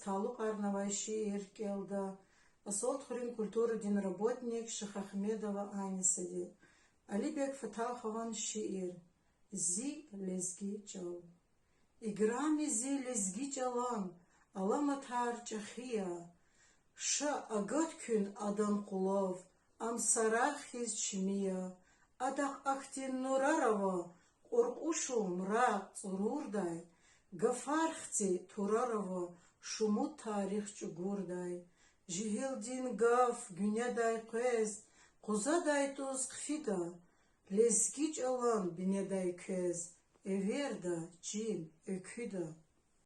Талук Арнавай шиир келда, Асолт Хурин культуры дин работник Шахахмедова Анисади, Алибек Фатахован шиир, Зи лезги чал. Играми зи лезги чалан, Аламатар чахия, Ша агат күн адам кулов, Амсарахиз чмия, Адах ахтин нурарава, Оркушу мра цурурдай, Гафархти турарава, Шумут тарих чугурдай, Жихилдин гаф гюнядай кез, Кузадай туз кфида, Лезгич алан бинедай кез, Эверда чин экюда.